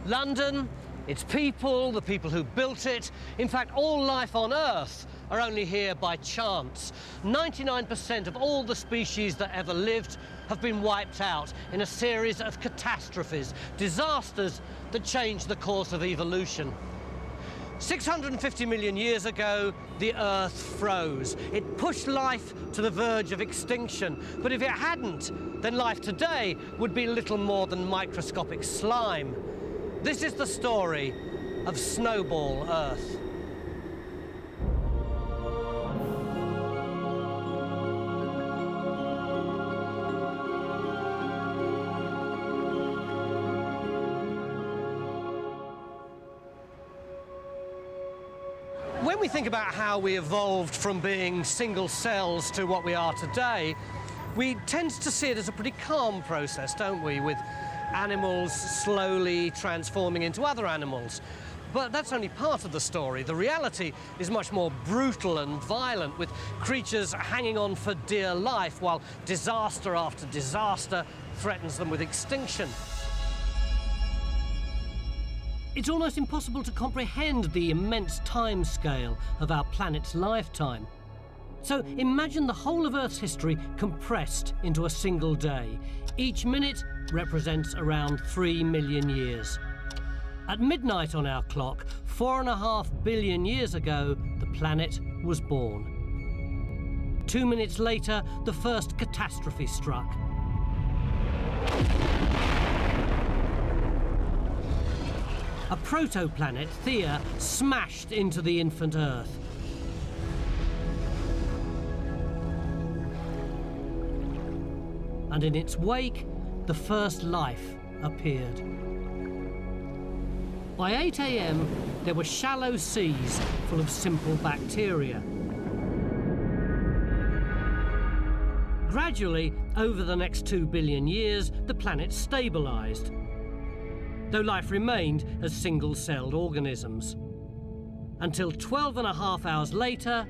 London, its people, the people who built it, in fact, all life on Earth are only here by chance. 99% of all the species that ever lived have been wiped out in a series of catastrophes, disasters that changed the course of evolution. 650 million years ago, the Earth froze. It pushed life to the verge of extinction. But if it hadn't, then life today would be little more than microscopic slime. This is the story of Snowball Earth. When we think about how we evolved from being single cells to what we are today, we tend to see it as a pretty calm process, don't we, with animals slowly transforming into other animals. But that's only part of the story. The reality is much more brutal and violent, with creatures hanging on for dear life while disaster after disaster threatens them with extinction. It's almost impossible to comprehend the immense time scale of our planet's lifetime. So imagine the whole of Earth's history compressed into a single day. Each minute represents around 3 million years. At midnight on our clock, 4.5 billion years ago, the planet was born. 2 minutes later, the first catastrophe struck. A protoplanet, Theia, smashed into the infant Earth. And in its wake, the first life appeared. By 8 a.m., there were shallow seas full of simple bacteria. Gradually, over the next 2 billion years, the planet stabilized, though life remained as single-celled organisms. Until 12.5 hours later,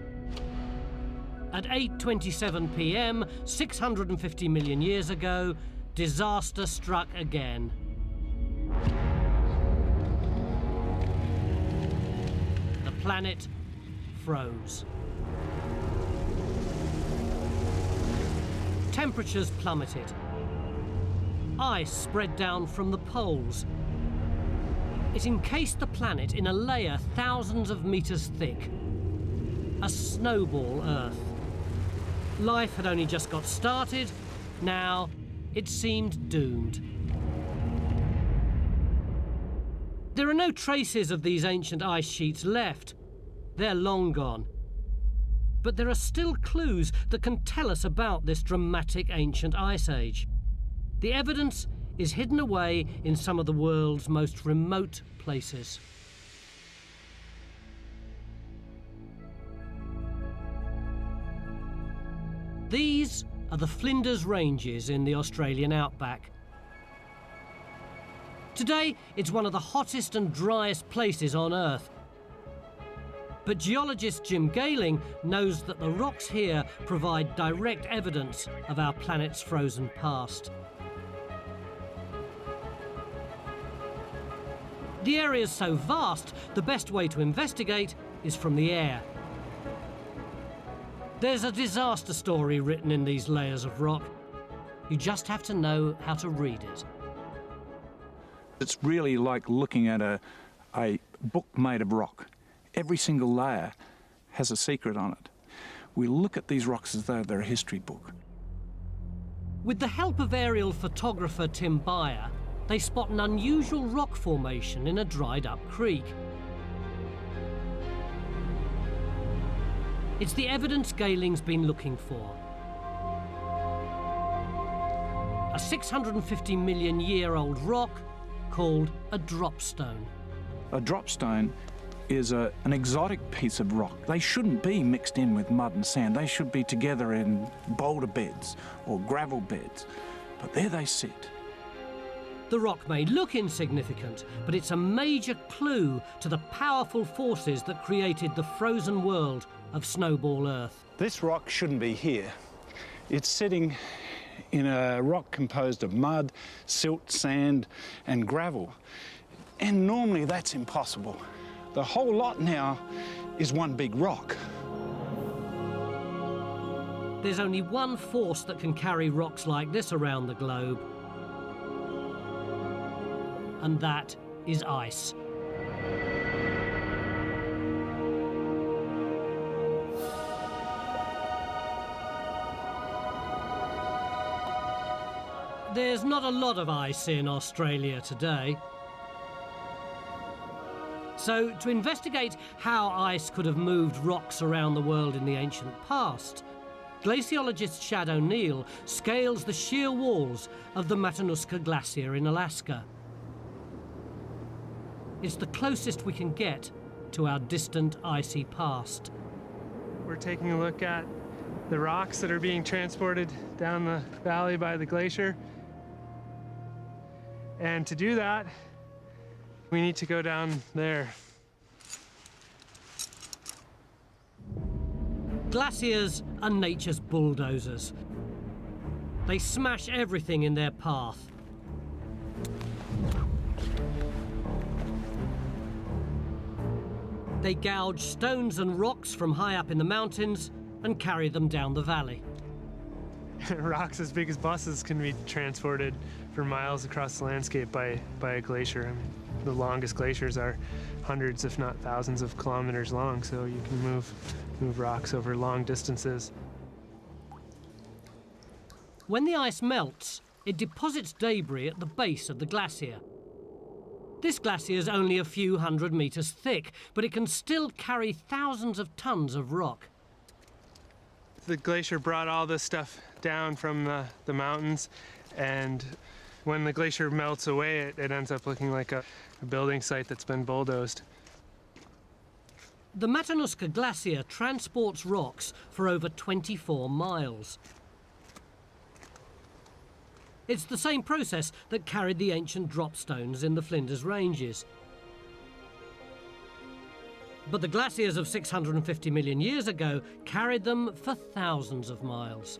at 8:27 p.m., 650 million years ago, disaster struck again. The planet froze. Temperatures plummeted. Ice spread down from the poles. It encased the planet in a layer thousands of meters thick. A snowball Earth. Life had only just got started. Now, it seemed doomed. There are no traces of these ancient ice sheets left. They're long gone. But there are still clues that can tell us about this dramatic ancient ice age. The evidence is hidden away in some of the world's most remote places. These are the Flinders Ranges in the Australian outback. Today, it's one of the hottest and driest places on Earth. But geologist Jim Gayling knows that the rocks here provide direct evidence of our planet's frozen past. The area is so vast, the best way to investigate is from the air. There's a disaster story written in these layers of rock. You just have to know how to read it. It's really like looking at a book made of rock. Every single layer has a secret on it. We look at these rocks as though they're a history book. With the help of aerial photographer Tim Beyer, they spot an unusual rock formation in a dried-up creek. It's the evidence Gayling's been looking for. A 650 million year old rock called a dropstone. A dropstone is an exotic piece of rock. They shouldn't be mixed in with mud and sand. They should be together in boulder beds or gravel beds. But there they sit. The rock may look insignificant, but it's a major clue to the powerful forces that created the frozen world of Snowball Earth. This rock shouldn't be here. It's sitting in a rock composed of mud, silt, sand and gravel. And normally that's impossible. The whole lot now is one big rock. There's only one force that can carry rocks like this around the globe, and that is ice. There's not a lot of ice in Australia today. So, to investigate how ice could have moved rocks around the world in the ancient past, glaciologist Shad O'Neill scales the sheer walls of the Matanuska Glacier in Alaska. It's the closest we can get to our distant icy past. We're taking a look at the rocks that are being transported down the valley by the glacier. And to do that, we need to go down there. Glaciers are nature's bulldozers. They smash everything in their path. They gouge stones and rocks from high up in the mountains and carry them down the valley. Rocks as big as buses can be transported for miles across the landscape by a glacier. I mean, the longest glaciers are hundreds, if not thousands of kilometers long, so you can move rocks over long distances. When the ice melts, it deposits debris at the base of the glacier. This glacier is only a few hundred meters thick, but it can still carry thousands of tons of rock. The glacier brought all this stuff down from the mountains, and when the glacier melts away, it ends up looking like a building site that's been bulldozed. The Matanuska Glacier transports rocks for over 24 miles. It's the same process that carried the ancient drop stones in the Flinders Ranges. But the glaciers of 650 million years ago carried them for thousands of miles.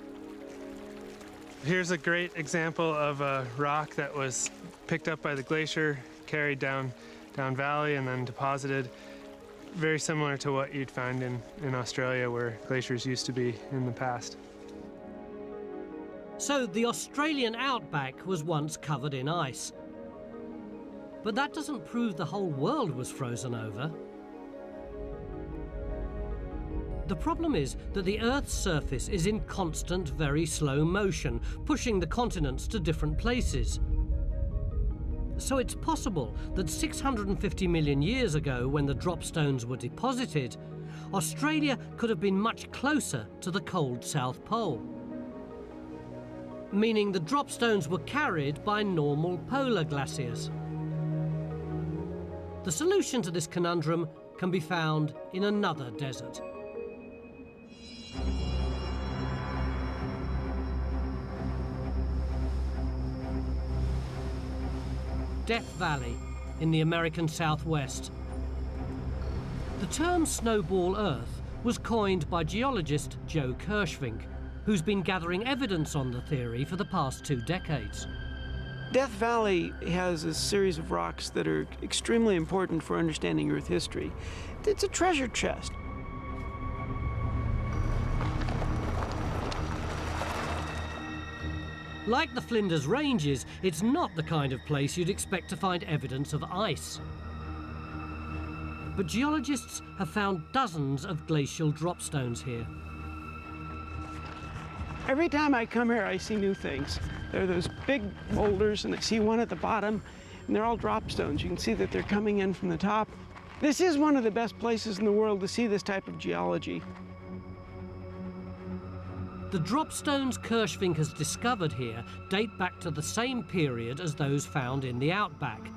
Here's a great example of a rock that was picked up by the glacier, carried down valley, and then deposited. Very similar to what you'd find in Australia, where glaciers used to be in the past. So the Australian outback was once covered in ice. But that doesn't prove the whole world was frozen over. The problem is that the Earth's surface is in constant, very slow motion, pushing the continents to different places. So it's possible that 650 million years ago, when the drop stones were deposited, Australia could have been much closer to the cold South Pole. Meaning the drop stones were carried by normal polar glaciers. The solution to this conundrum can be found in another desert. Death Valley in the American Southwest. The term Snowball Earth was coined by geologist Joe Kirschvink, who's been gathering evidence on the theory for the past 2 decades. Death Valley has a series of rocks that are extremely important for understanding Earth history. It's a treasure chest. Like the Flinders Ranges, it's not the kind of place you'd expect to find evidence of ice. But geologists have found dozens of glacial drop stones here. Every time I come here, I see new things. There are those big boulders, and I see one at the bottom, and they're all drop stones. You can see that they're coming in from the top. This is one of the best places in the world to see this type of geology. The drop stones Kirschvink has discovered here date back to the same period as those found in the outback.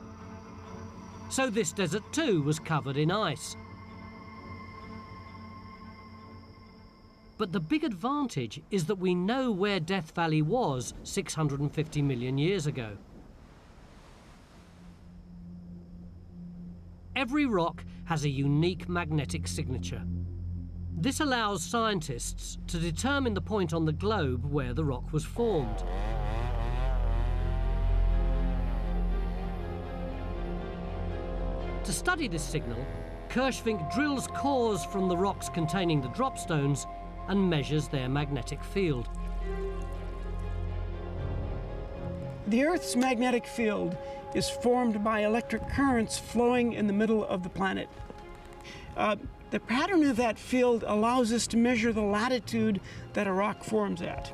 So this desert too was covered in ice. But the big advantage is that we know where Death Valley was 650 million years ago. Every rock has a unique magnetic signature. This allows scientists to determine the point on the globe where the rock was formed. To study this signal, Kirschvink drills cores from the rocks containing the dropstones and measures their magnetic field. The Earth's magnetic field is formed by electric currents flowing in the middle of the planet. The pattern of that field allows us to measure the latitude that a rock forms at.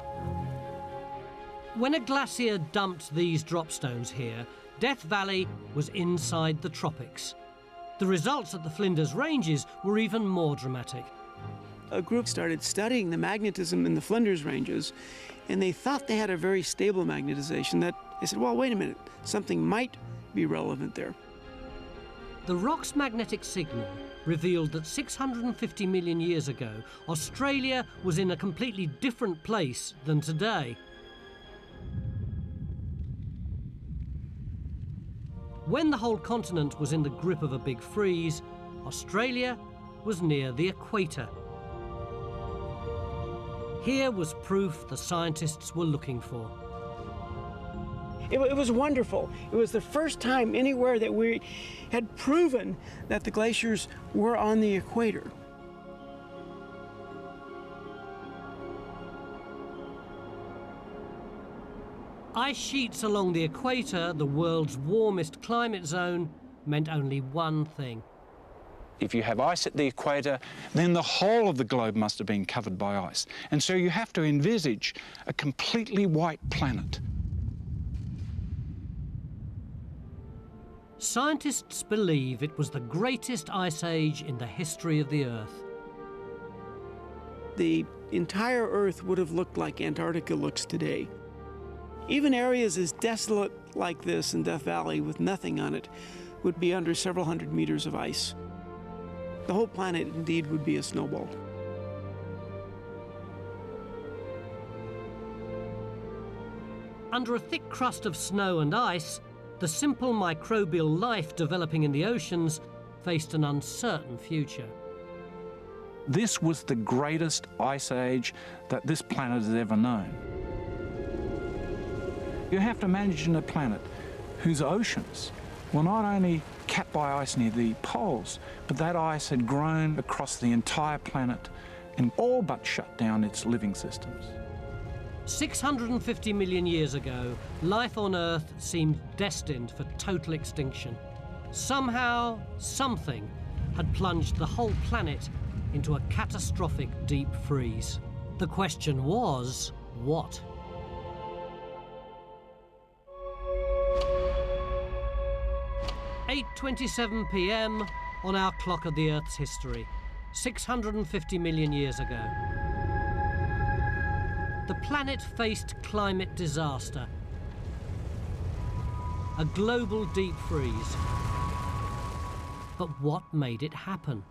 When a glacier dumped these dropstones here, Death Valley was inside the tropics. The results at the Flinders Ranges were even more dramatic. A group started studying the magnetism in the Flinders Ranges, and they thought they had a very stable magnetization. That they said, well, wait a minute, something might be relevant there. The rock's magnetic signal revealed that 650 million years ago, Australia was in a completely different place than today. When the whole continent was in the grip of a big freeze, Australia was near the equator. Here was proof the scientists were looking for. It was wonderful. It was the first time anywhere that we had proven that the glaciers were on the equator. Ice sheets along the equator, the world's warmest climate zone, meant only one thing. If you have ice at the equator, then the whole of the globe must have been covered by ice. And so you have to envisage a completely white planet. Scientists believe it was the greatest ice age in the history of the Earth. The entire Earth would have looked like Antarctica looks today. Even areas as desolate like this in Death Valley with nothing on it would be under several hundred meters of ice. The whole planet indeed would be a snowball. Under a thick crust of snow and ice, the simple microbial life developing in the oceans faced an uncertain future. This was the greatest ice age that this planet has ever known. You have to imagine a planet whose oceans were not only capped by ice near the poles, but that ice had grown across the entire planet and all but shut down its living systems. 650 million years ago, life on Earth seemed destined for total extinction. Somehow, something had plunged the whole planet into a catastrophic deep freeze. The question was, what? "8:27 p.m. on our clock of the Earth's history, 650 million years ago. The planet faced climate disaster, a global deep freeze. But what made it happen?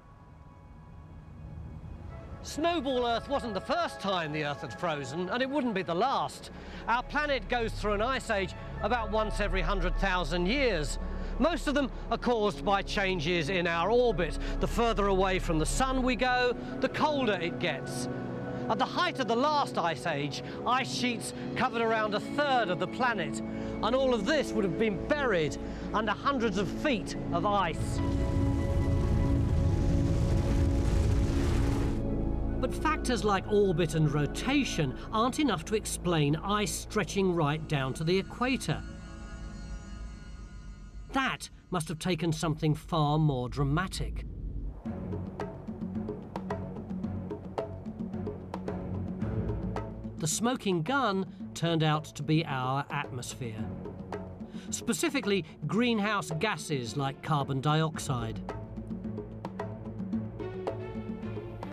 Snowball Earth wasn't the first time the Earth had frozen, and it wouldn't be the last. Our planet goes through an ice age about once every 100,000 years. Most of them are caused by changes in our orbit. The further away from the sun we go, the colder it gets. At the height of the last ice age, ice sheets covered around a third of the planet, and all of this would have been buried under hundreds of feet of ice. But factors like orbit and rotation aren't enough to explain ice stretching right down to the equator. That must have taken something far more dramatic. The smoking gun turned out to be our atmosphere. Specifically, greenhouse gases like carbon dioxide.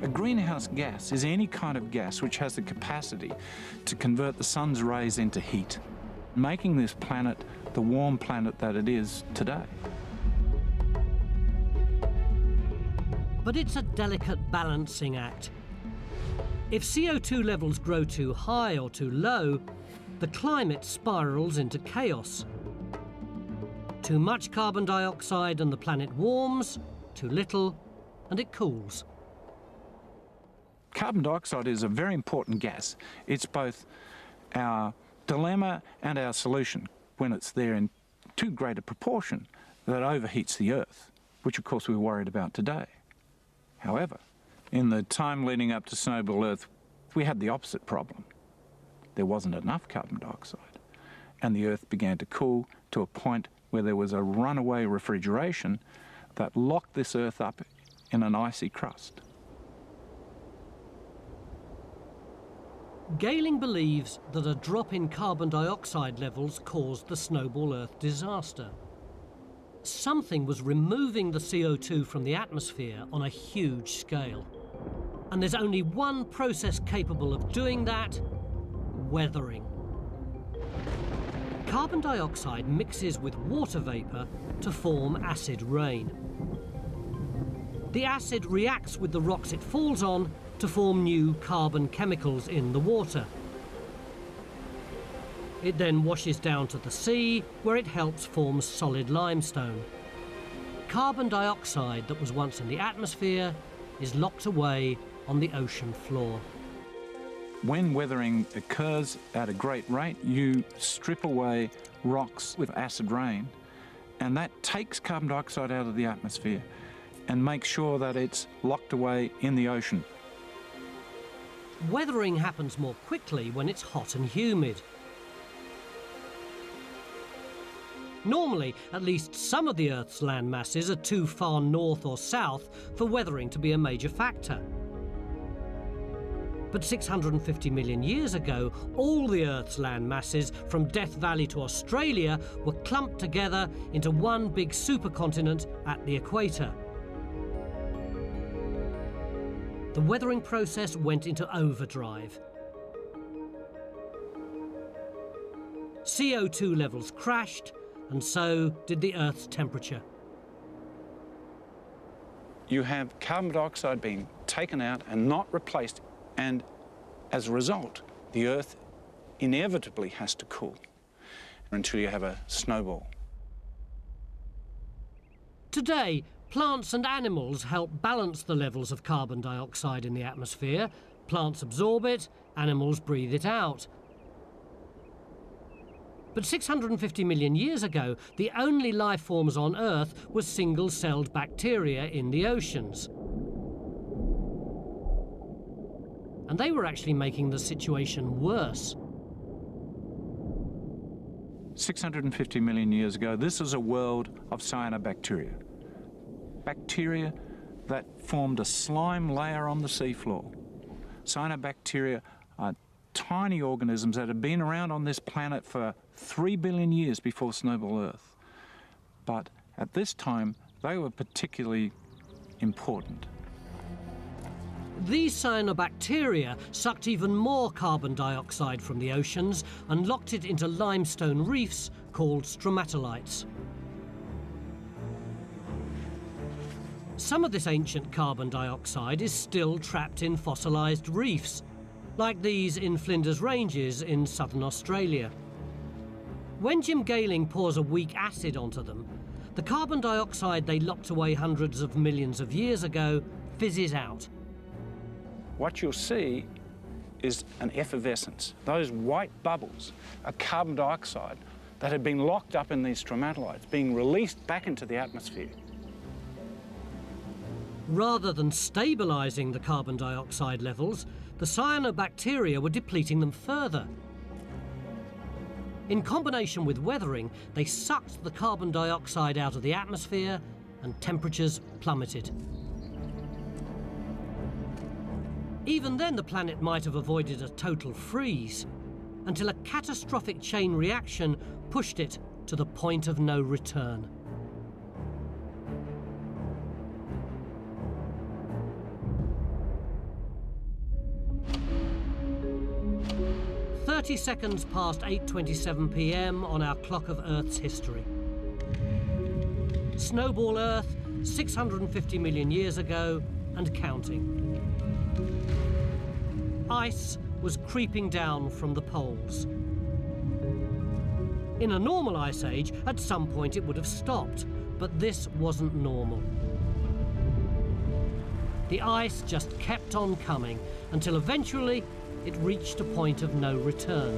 A greenhouse gas is any kind of gas which has the capacity to convert the sun's rays into heat, making this planet the warm planet that it is today. But it's a delicate balancing act. If CO2 levels grow too high or too low, the climate spirals into chaos. Too much carbon dioxide and the planet warms, too little and it cools. Carbon dioxide is a very important gas. It's both our dilemma and our solution when it's there in too great a proportion that overheats the Earth. which of course we're worried about today. However, in the time leading up to Snowball Earth, we had the opposite problem. There wasn't enough carbon dioxide, and the Earth began to cool to a point where there was a runaway refrigeration that locked this Earth up in an icy crust. Gehling believes that a drop in carbon dioxide levels caused the Snowball Earth disaster. Something was removing the CO2 from the atmosphere on a huge scale. And there's only one process capable of doing that: weathering. Carbon dioxide mixes with water vapour to form acid rain. The acid reacts with the rocks it falls on to form new carbon chemicals in the water. It then washes down to the sea, where it helps form solid limestone. Carbon dioxide that was once in the atmosphere is locked away on the ocean floor. When weathering occurs at a great rate, you strip away rocks with acid rain, and that takes carbon dioxide out of the atmosphere and makes sure that it's locked away in the ocean. Weathering happens more quickly when it's hot and humid. Normally, at least some of the Earth's land masses are too far north or south for weathering to be a major factor. But 650 million years ago, all the Earth's land masses, from Death Valley to Australia, were clumped together into one big supercontinent at the equator. The weathering process went into overdrive. CO2 levels crashed, and so did the Earth's temperature. You have carbon dioxide being taken out and not replaced, and as a result, the Earth inevitably has to cool until you have a snowball. Today, plants and animals help balance the levels of carbon dioxide in the atmosphere. Plants absorb it, animals breathe it out. But 650 million years ago, the only life forms on Earth were single-celled bacteria in the oceans. And they were actually making the situation worse. 650 million years ago, this is a world of cyanobacteria. Bacteria that formed a slime layer on the seafloor. Cyanobacteria are tiny organisms that have been around on this planet for 3 billion years before Snowball Earth. But at this time, they were particularly important. These cyanobacteria sucked even more carbon dioxide from the oceans and locked it into limestone reefs called stromatolites. Some of this ancient carbon dioxide is still trapped in fossilised reefs, like these in Flinders Ranges in southern Australia. When Jim Gehling pours a weak acid onto them, the carbon dioxide they locked away hundreds of millions of years ago fizzes out. What you'll see is an effervescence. Those white bubbles are carbon dioxide that had been locked up in these stromatolites, being released back into the atmosphere. Rather than stabilising the carbon dioxide levels, the cyanobacteria were depleting them further. In combination with weathering, they sucked the carbon dioxide out of the atmosphere and temperatures plummeted. Even then, the planet might have avoided a total freeze, until a catastrophic chain reaction pushed it to the point of no return. "30 seconds past 8:27 p.m. on our clock of Earth's history. Snowball Earth, 650 million years ago, and counting. Ice was creeping down from the poles. In a normal ice age, at some point it would have stopped, but this wasn't normal. The ice just kept on coming until eventually it reached a point of no return.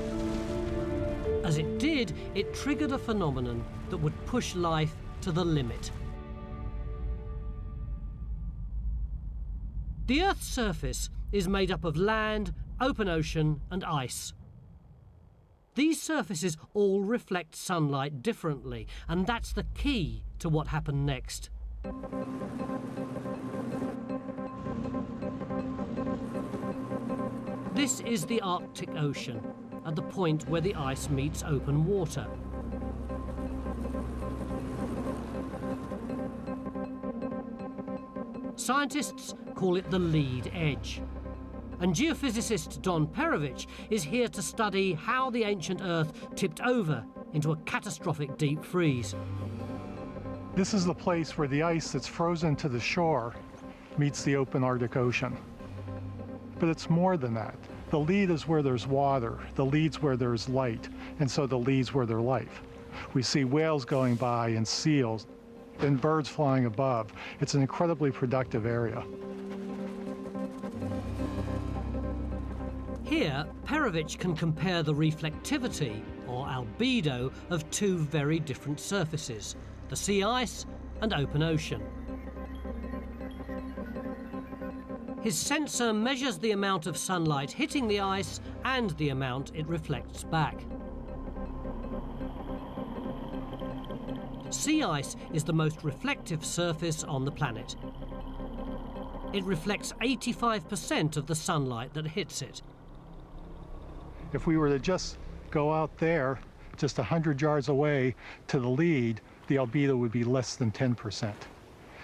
As it did, it triggered a phenomenon that would push life to the limit. The Earth's surface is made up of land, open ocean and ice. These surfaces all reflect sunlight differently, and that's the key to what happened next. This is the Arctic Ocean, at the point where the ice meets open water. Scientists call it the lead edge. And geophysicist Don Perovich is here to study how the ancient Earth tipped over into a catastrophic deep freeze. This is the place where the ice that's frozen to the shore meets the open Arctic Ocean. But it's more than that. The lead is where there's water, the lead's where there's light, and so the lead's where there's life. We see whales going by and seals, and birds flying above. It's an incredibly productive area. Here, Perovich can compare the reflectivity, or albedo, of two very different surfaces, the sea ice and open ocean. His sensor measures the amount of sunlight hitting the ice and the amount it reflects back. Sea ice is the most reflective surface on the planet. It reflects 85% of the sunlight that hits it. If we were to just go out there, just 100 yards away to the lead, the albedo would be less than 10%.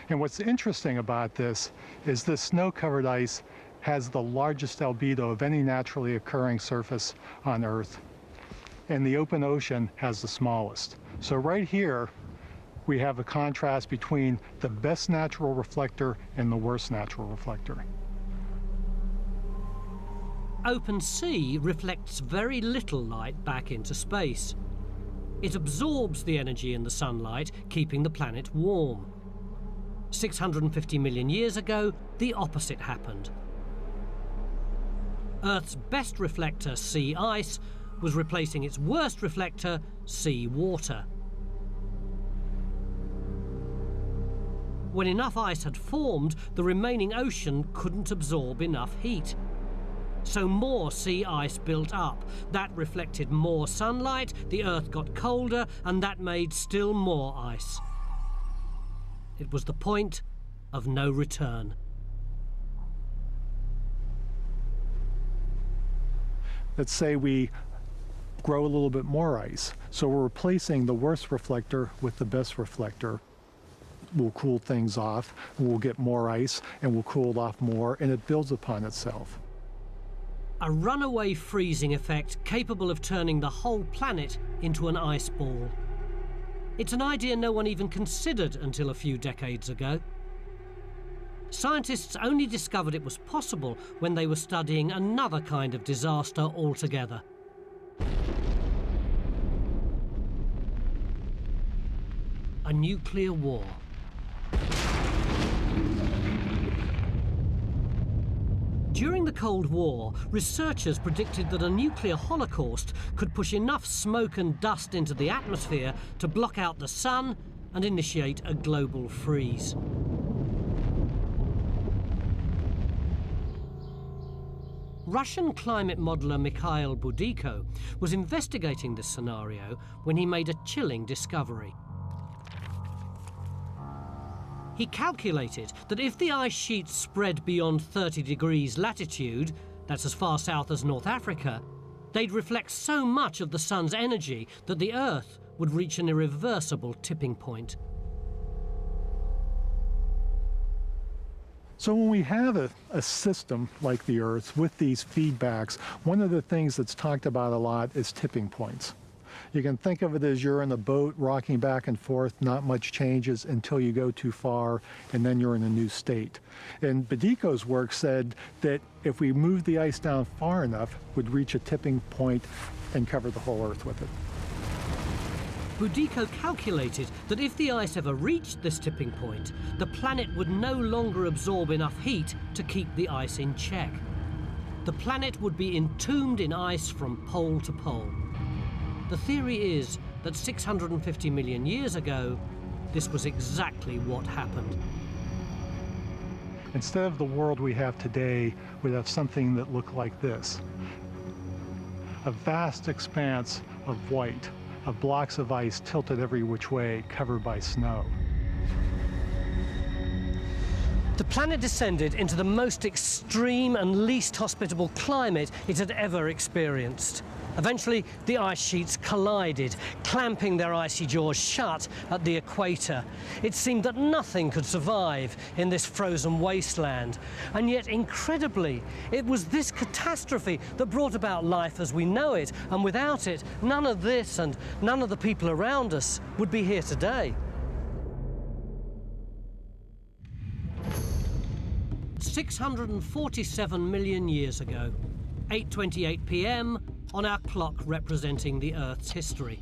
And what's interesting about this is this snow-covered ice has the largest albedo of any naturally occurring surface on Earth, and the open ocean has the smallest. So right here, we have a contrast between the best natural reflector and the worst natural reflector. Open sea reflects very little light back into space. It absorbs the energy in the sunlight, keeping the planet warm. 650 million years ago, the opposite happened. Earth's best reflector, sea ice, was replacing its worst reflector, sea water. When enough ice had formed, the remaining ocean couldn't absorb enough heat. So more sea ice built up. That reflected more sunlight, the Earth got colder, and that made still more ice. It was the point of no return. Let's say we grow a little bit more ice. So we're replacing the worst reflector with the best reflector. We'll cool things off, we'll get more ice, and we'll cool it off more, and it builds upon itself. A runaway freezing effect capable of turning the whole planet into an ice ball. It's an idea no one even considered until a few decades ago. Scientists only discovered it was possible when they were studying another kind of disaster altogether. A nuclear war. During the Cold War, researchers predicted that a nuclear holocaust could push enough smoke and dust into the atmosphere to block out the sun and initiate a global freeze. Russian climate modeler Mikhail Budiko was investigating this scenario when he made a chilling discovery. He calculated that if the ice sheets spread beyond 30 degrees latitude, that's as far south as North Africa, they'd reflect so much of the sun's energy that the Earth would reach an irreversible tipping point. So when we have a system like the Earth with these feedbacks, one of the things that's talked about a lot is tipping points. You can think of it as you're in a boat rocking back and forth, not much changes until you go too far, and then you're in a new state. And Budiko's work said that if we move the ice down far enough, we'd reach a tipping point and cover the whole Earth with it. Budiko calculated that if the ice ever reached this tipping point, the planet would no longer absorb enough heat to keep the ice in check. The planet would be entombed in ice from pole to pole. The theory is that 650 million years ago, this was exactly what happened. Instead of the world we have today, we'd have something that looked like this. A vast expanse of white, of blocks of ice tilted every which way, covered by snow. The planet descended into the most extreme and least hospitable climate it had ever experienced. Eventually, the ice sheets collided, clamping their icy jaws shut at the equator. It seemed that nothing could survive in this frozen wasteland. And yet, incredibly, it was this catastrophe that brought about life as we know it, and without it, none of this and none of the people around us would be here today. 647 million years ago, 8:28 p.m. on our clock representing the Earth's history.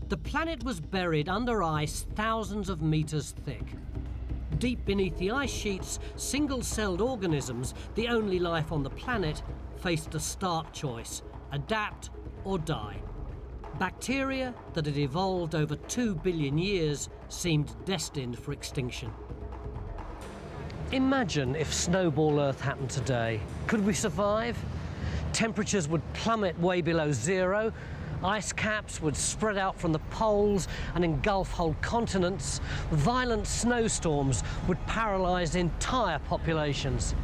The planet was buried under ice thousands of meters thick. Deep beneath the ice sheets, single-celled organisms, the only life on the planet, faced a stark choice: adapt or die. Bacteria that had evolved over 2 billion years seemed destined for extinction. Imagine if Snowball Earth happened today. Could we survive? Temperatures would plummet way below zero, ice caps would spread out from the poles and engulf whole continents, violent snowstorms would paralyze entire populations.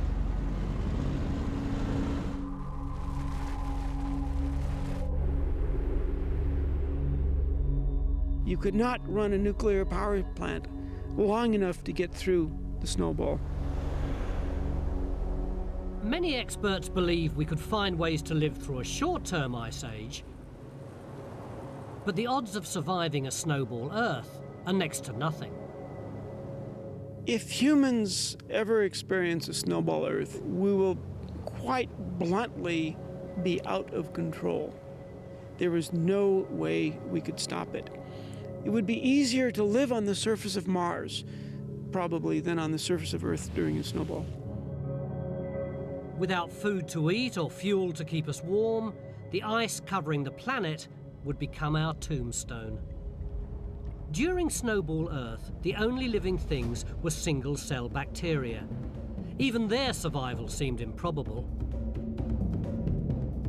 You could not run a nuclear power plant long enough to get through the Snowball. Many experts believe we could find ways to live through a short-term ice age, but the odds of surviving a Snowball Earth are next to nothing. If humans ever experience a Snowball Earth, we will quite bluntly be out of control. There is no way we could stop it. It would be easier to live on the surface of Mars, probably, than on the surface of Earth during a Snowball. Without food to eat or fuel to keep us warm, the ice covering the planet would become our tombstone. During Snowball Earth, the only living things were single-cell bacteria. Even their survival seemed improbable.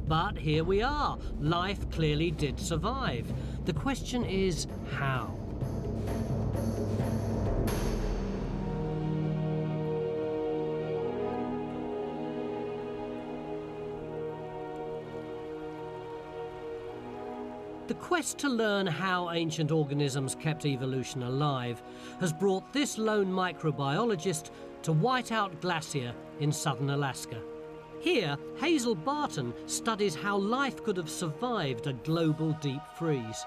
But here we are. Life clearly did survive. The question is, how? The quest to learn how ancient organisms kept evolution alive has brought this lone microbiologist to Whiteout Glacier in southern Alaska. Here, Hazel Barton studies how life could have survived a global deep freeze.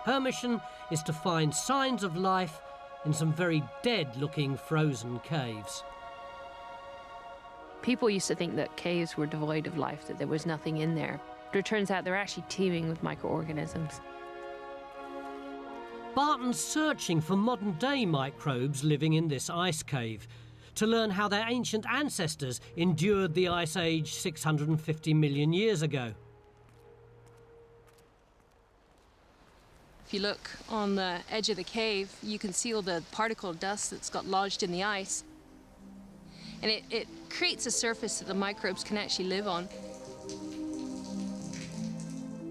Her mission is to find signs of life in some very dead-looking frozen caves. People used to think that caves were devoid of life, that there was nothing in there. But it turns out they're actually teeming with microorganisms. Barton's searching for modern-day microbes living in this ice cave to learn how their ancient ancestors endured the Ice Age 650 million years ago. If you look on the edge of the cave, you can see all the particle dust that's got lodged in the ice. And it creates a surface that the microbes can actually live on.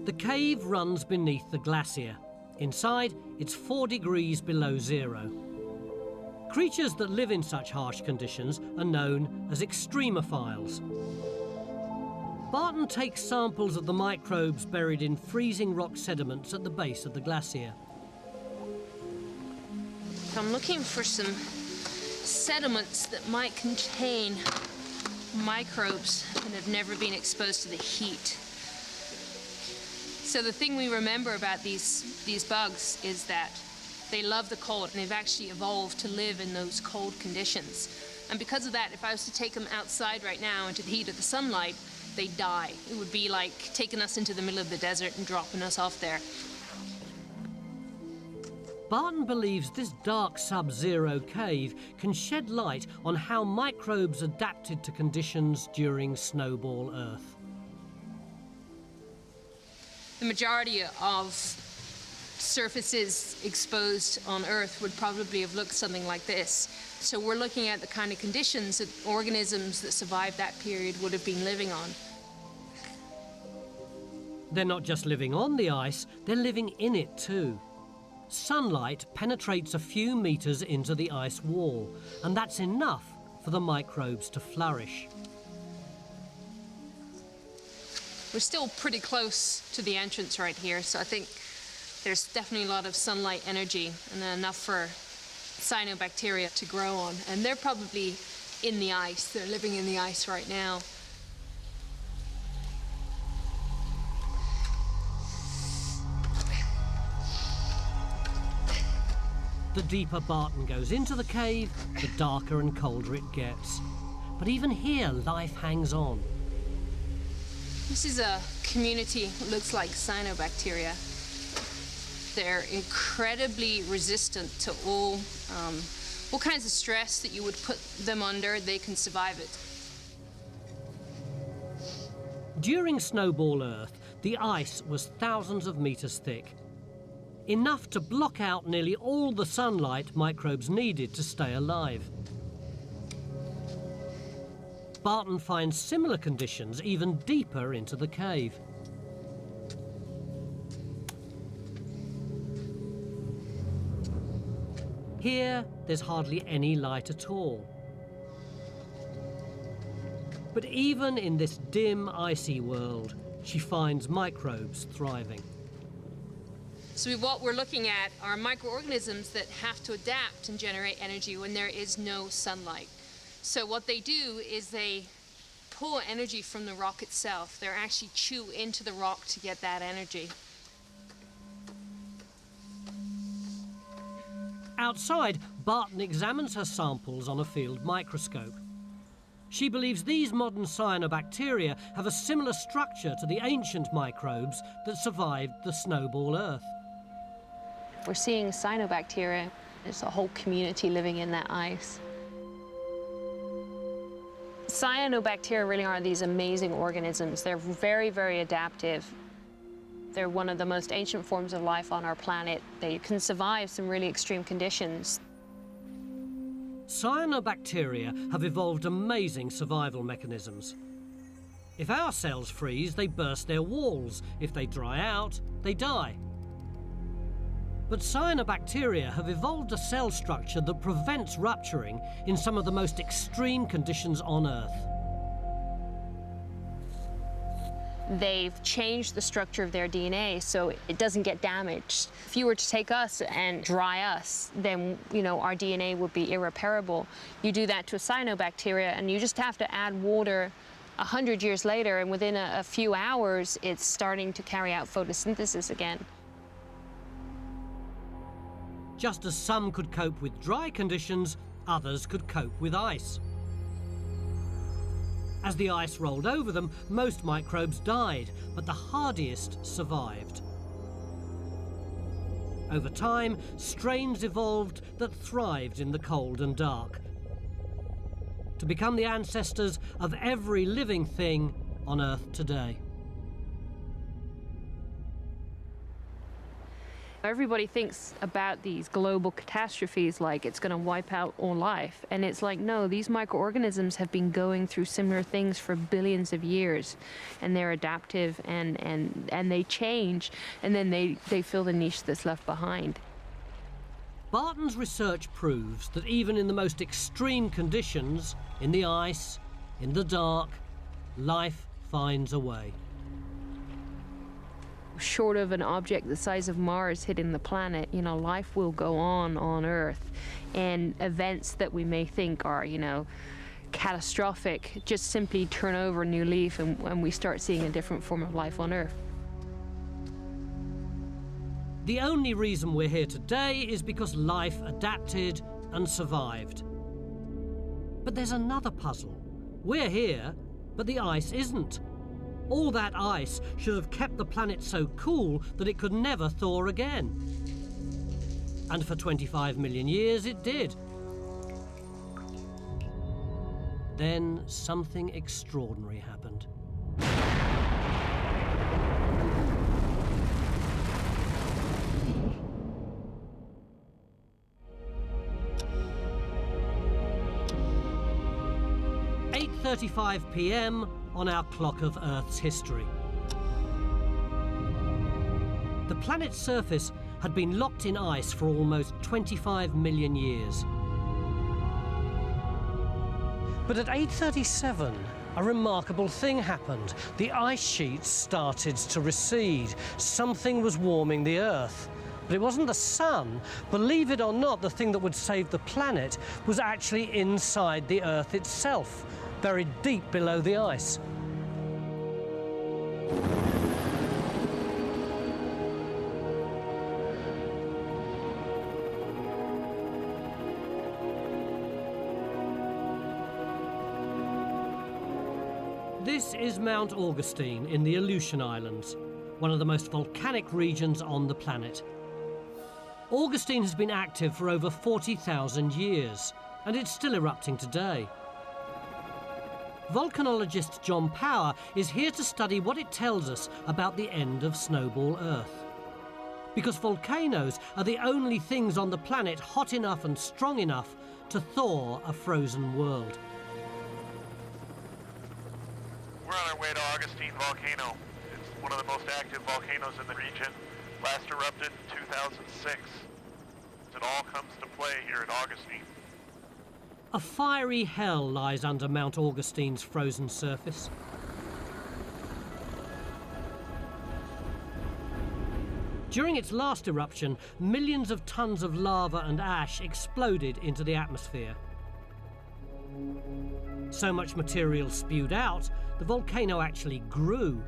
The cave runs beneath the glacier. Inside, it's 4 degrees below zero. Creatures that live in such harsh conditions are known as extremophiles. Barton takes samples of the microbes buried in freezing rock sediments at the base of the glacier. I'm looking for some sediments that might contain microbes that have never been exposed to the heat. So the thing we remember about these bugs is that they love the cold, and they've actually evolved to live in those cold conditions. And because of that, if I was to take them outside right now into the heat of the sunlight, they die. It would be like taking us into the middle of the desert and dropping us off there. Barton believes this dark sub-zero cave can shed light on how microbes adapted to conditions during Snowball Earth. The majority of surfaces exposed on Earth would probably have looked something like this. So we're looking at the kind of conditions that organisms that survived that period would have been living on. They're not just living on the ice, they're living in it too. Sunlight penetrates a few meters into the ice wall, and that's enough for the microbes to flourish. We're still pretty close to the entrance right here, so I think there's definitely a lot of sunlight energy and enough for cyanobacteria to grow on. And they're probably in the ice. They're living in the ice right now. The deeper Barton goes into the cave, the darker and colder it gets. But even here, life hangs on. This is a community that looks like cyanobacteria. They're incredibly resistant to all kinds of stress that you would put them under. They can survive it. During Snowball Earth, the ice was thousands of meters thick, enough to block out nearly all the sunlight microbes needed to stay alive. Barton finds similar conditions even deeper into the cave. Here, there's hardly any light at all. But even in this dim, icy world, she finds microbes thriving. So what we're looking at are microorganisms that have to adapt and generate energy when there is no sunlight. So what they do is they pull energy from the rock itself. They actually chew into the rock to get that energy. Outside, Barton examines her samples on a field microscope. She believes these modern cyanobacteria have a similar structure to the ancient microbes that survived the Snowball Earth. We're seeing cyanobacteria. There's a whole community living in that ice. Cyanobacteria really are these amazing organisms. They're very, very adaptive. They're one of the most ancient forms of life on our planet. They can survive some really extreme conditions. Cyanobacteria have evolved amazing survival mechanisms. If our cells freeze, they burst their walls. If they dry out, they die. But cyanobacteria have evolved a cell structure that prevents rupturing in some of the most extreme conditions on Earth. They've changed the structure of their DNA so it doesn't get damaged. If you were to take us and dry us, then, you know, our DNA would be irreparable. You do that to a cyanobacteria and you just have to add water 100 years later, and within a few hours, it's starting to carry out photosynthesis again. Just as some could cope with dry conditions, others could cope with ice. As the ice rolled over them, most microbes died, but the hardiest survived. Over time, strains evolved that thrived in the cold and dark, to become the ancestors of every living thing on Earth today. Everybody thinks about these global catastrophes like it's going to wipe out all life. And it's like, no, these microorganisms have been going through similar things for billions of years. And they're adaptive and they change. And then they fill the niche that's left behind. Barton's research proves that even in the most extreme conditions, in the ice, in the dark, life finds a way. Short of an object the size of Mars hitting the planet, you know, life will go on Earth. And events that we may think are, you know, catastrophic just simply turn over a new leaf and we start seeing a different form of life on Earth. The only reason we're here today is because life adapted and survived. But there's another puzzle. We're here, but the ice isn't. All that ice should have kept the planet so cool that it could never thaw again. And for 25 million years it did. Then something extraordinary happened. 8:35 p.m. on our clock of Earth's history. The planet's surface had been locked in ice for almost 25 million years. But at 8:37, a remarkable thing happened. The ice sheets started to recede. Something was warming the Earth. But it wasn't the sun. Believe it or not, the thing that would save the planet was actually inside the Earth itself, buried deep below the ice. This is Mount Augustine in the Aleutian Islands, one of the most volcanic regions on the planet. Augustine has been active for over 40,000 years, and it's still erupting today. Volcanologist John Power is here to study what it tells us about the end of Snowball Earth. Because volcanoes are the only things on the planet hot enough and strong enough to thaw a frozen world. We're on our way to Augustine Volcano. It's one of the most active volcanoes in the region. Last erupted in 2006. It all comes to play here at Augustine. A fiery hell lies under Mount Augustine's frozen surface. During its last eruption, millions of tons of lava and ash exploded into the atmosphere. So much material spewed out, the volcano actually grew.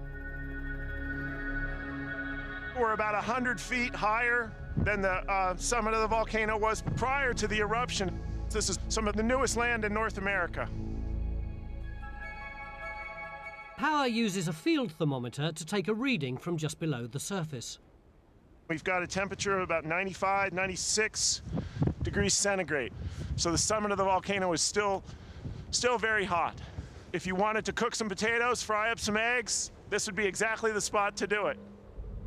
We're about 100 feet higher than the summit of the volcano was prior to the eruption. This is some of the newest land in North America. Power uses a field thermometer to take a reading from just below the surface. We've got a temperature of about 95, 96 degrees centigrade. So the summit of the volcano is still very hot. If you wanted to cook some potatoes, fry up some eggs, this would be exactly the spot to do it.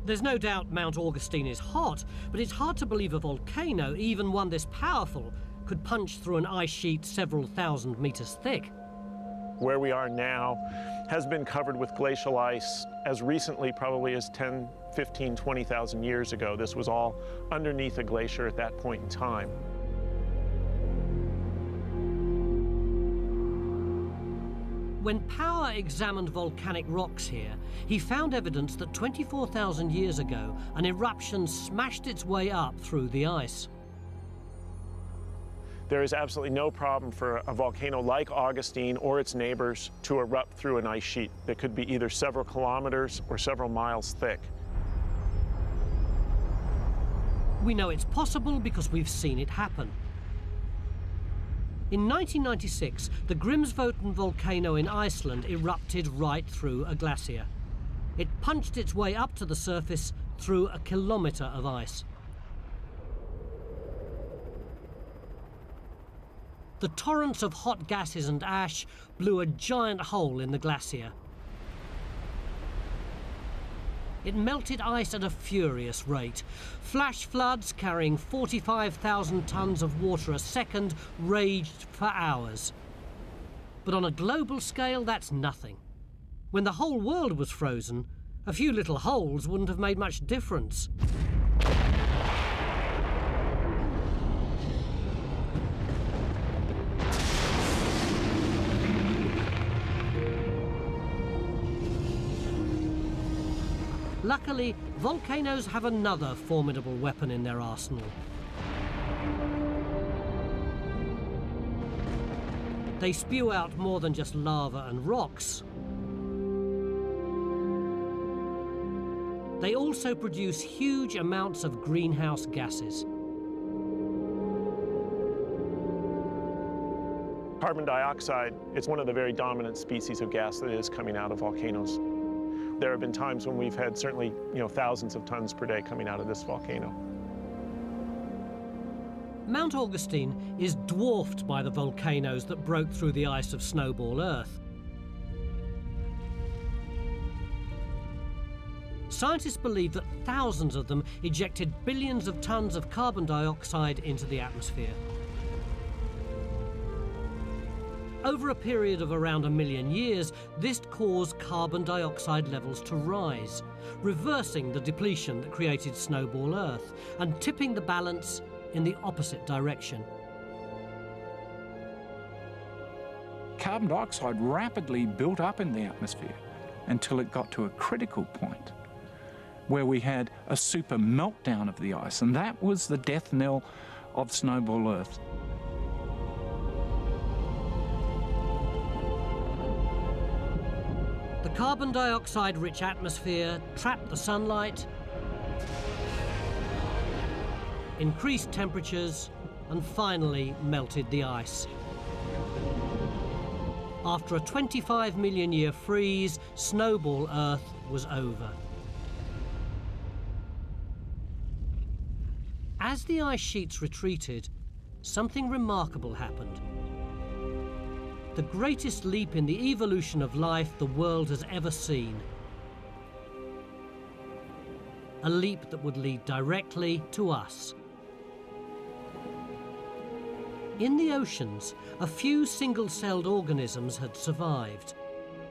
There's no doubt Mount Augustine is hot, but it's hard to believe a volcano, even one this powerful, could punch through an ice sheet several thousand meters thick. Where we are now has been covered with glacial ice as recently probably as 10, 15, 20,000 years ago. This was all underneath a glacier at that point in time. When Power examined volcanic rocks here, he found evidence that 24,000 years ago, an eruption smashed its way up through the ice. There is absolutely no problem for a volcano like Augustine or its neighbors to erupt through an ice sheet that could be either several kilometers or several miles thick. We know it's possible because we've seen it happen. In 1996, the Grímsvötn volcano in Iceland erupted right through a glacier. It punched its way up to the surface through a kilometre of ice. The torrents of hot gases and ash blew a giant hole in the glacier. It melted ice at a furious rate. Flash floods carrying 45,000 tons of water a second raged for hours. But on a global scale, that's nothing. When the whole world was frozen, a few little holes wouldn't have made much difference. Luckily, volcanoes have another formidable weapon in their arsenal. They spew out more than just lava and rocks. They also produce huge amounts of greenhouse gases. Carbon dioxide is one of the very dominant species of gas that is coming out of volcanoes. There have been times when we've had certainly, thousands of tons per day coming out of this volcano. Mount Augustine is dwarfed by the volcanoes that broke through the ice of Snowball Earth. Scientists believe that thousands of them ejected billions of tons of carbon dioxide into the atmosphere. Over a period of around 1 million years, this caused carbon dioxide levels to rise, reversing the depletion that created Snowball Earth and tipping the balance in the opposite direction. Carbon dioxide rapidly built up in the atmosphere until it got to a critical point where we had a super meltdown of the ice, and that was the death knell of Snowball Earth. The carbon dioxide-rich atmosphere trapped the sunlight, increased temperatures, and finally melted the ice. After a 25 million year freeze, Snowball Earth was over. As the ice sheets retreated, something remarkable happened. The greatest leap in the evolution of life the world has ever seen. A leap that would lead directly to us. In the oceans, a few single-celled organisms had survived.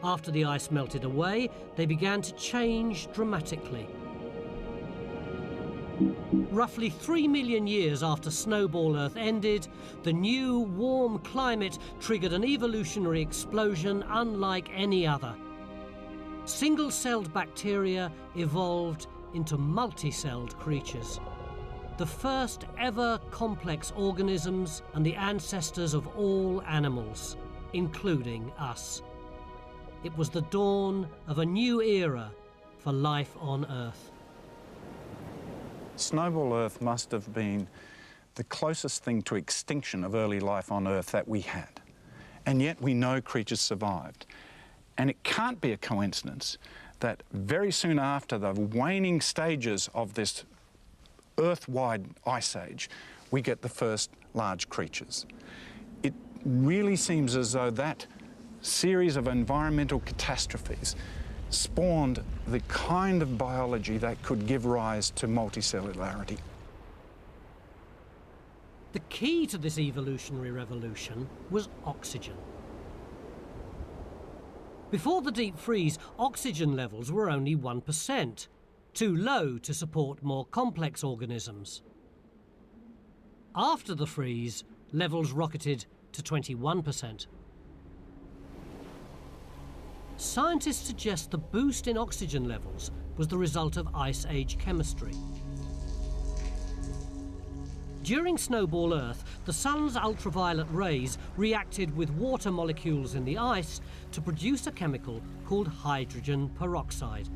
After the ice melted away, they began to change dramatically. Roughly 3 million years after Snowball Earth ended, the new warm climate triggered an evolutionary explosion unlike any other. Single-celled bacteria evolved into multi-celled creatures. The first ever complex organisms and the ancestors of all animals, including us. It was the dawn of a new era for life on Earth. Snowball Earth must have been the closest thing to extinction of early life on Earth that we had. And yet we know creatures survived. And it can't be a coincidence that very soon after the waning stages of this Earth-wide ice age, we get the first large creatures. It really seems as though that series of environmental catastrophes spawned the kind of biology that could give rise to multicellularity. The key to this evolutionary revolution was oxygen. Before the deep freeze, oxygen levels were only 1%, too low to support more complex organisms. After the freeze, levels rocketed to 21%. Scientists suggest the boost in oxygen levels was the result of Ice Age chemistry. During Snowball Earth, the sun's ultraviolet rays reacted with water molecules in the ice to produce a chemical called hydrogen peroxide.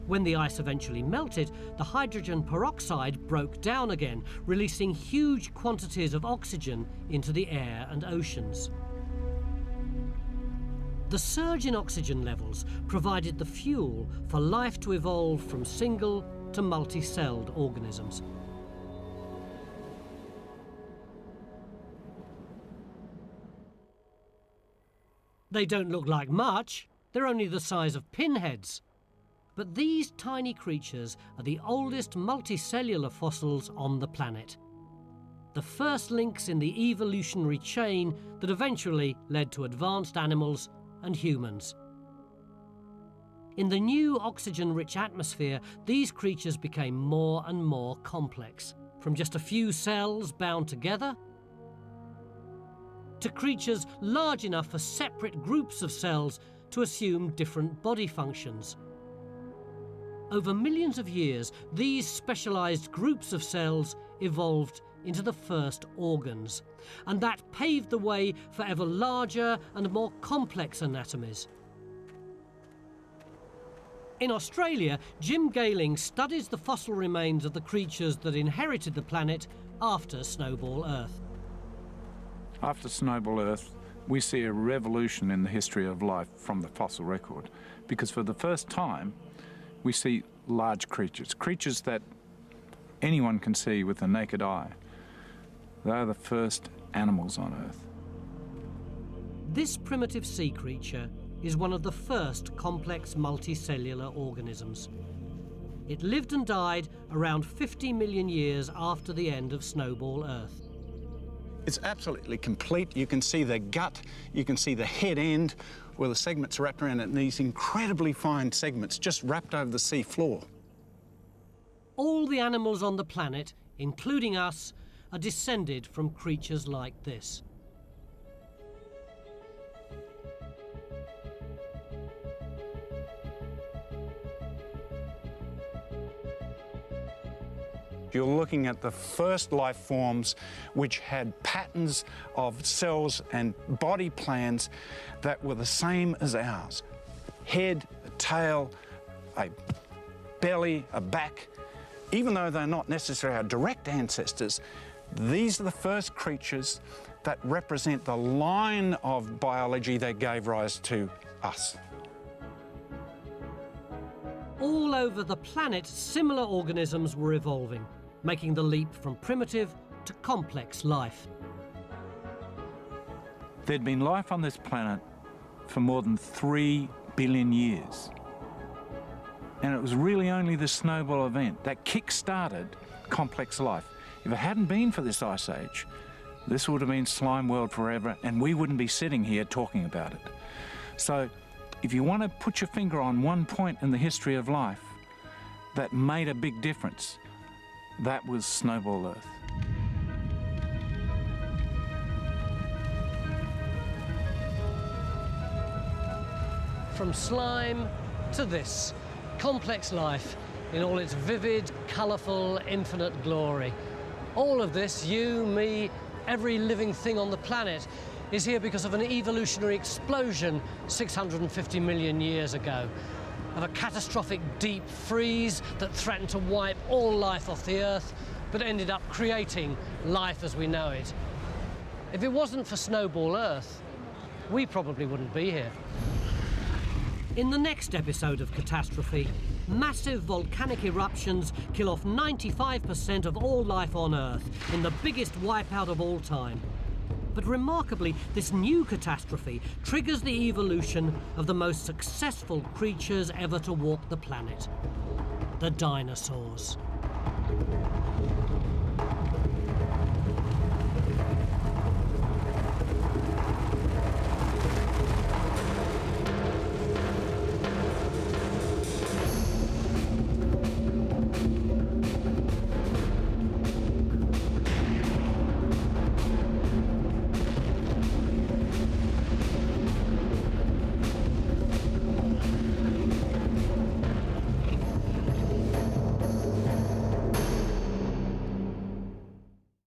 When the ice eventually melted, the hydrogen peroxide broke down again, releasing huge quantities of oxygen into the air and oceans. The surge in oxygen levels provided the fuel for life to evolve from single to multi-celled organisms. They don't look like much. They're only the size of pinheads. But these tiny creatures are the oldest multicellular fossils on the planet. The first links in the evolutionary chain that eventually led to advanced animals and humans. In the new oxygen-rich atmosphere, these creatures became more and more complex, from just a few cells bound together to creatures large enough for separate groups of cells to assume different body functions. Over millions of years, these specialized groups of cells evolved into the first organs, and that paved the way for ever larger and more complex anatomies. In Australia, Jim Gayling studies the fossil remains of the creatures that inherited the planet after Snowball Earth. After Snowball Earth, we see a revolution in the history of life from the fossil record, because for the first time, we see large creatures, creatures that anyone can see with the naked eye. They are the first animals on Earth. This primitive sea creature is one of the first complex multicellular organisms. It lived and died around 50 million years after the end of Snowball Earth. It's absolutely complete. You can see the gut, you can see the head end where the segments wrapped around it, and these incredibly fine segments just wrapped over the sea floor. All the animals on the planet, including us, are descended from creatures like this. You're looking at the first life forms which had patterns of cells and body plans that were the same as ours. Head, a tail, a belly, a back. Even though they're not necessarily our direct ancestors, these are the first creatures that represent the line of biology that gave rise to us. All over the planet, similar organisms were evolving, making the leap from primitive to complex life. There'd been life on this planet for more than 3 billion years. And it was really only the Snowball event that kick-started complex life. If it hadn't been for this ice age, this would have been slime world forever, and we wouldn't be sitting here talking about it. So if you want to put your finger on one point in the history of life that made a big difference, that was Snowball Earth. From slime to this, complex life in all its vivid, colourful, infinite glory. All of this, you, me, every living thing on the planet, is here because of an evolutionary explosion 650 million years ago, of a catastrophic deep freeze that threatened to wipe all life off the Earth, but ended up creating life as we know it. If it wasn't for Snowball Earth, we probably wouldn't be here. In the next episode of Catastrophe, massive volcanic eruptions kill off 95% of all life on Earth in the biggest wipeout of all time. But remarkably, this new catastrophe triggers the evolution of the most successful creatures ever to walk the planet, the dinosaurs.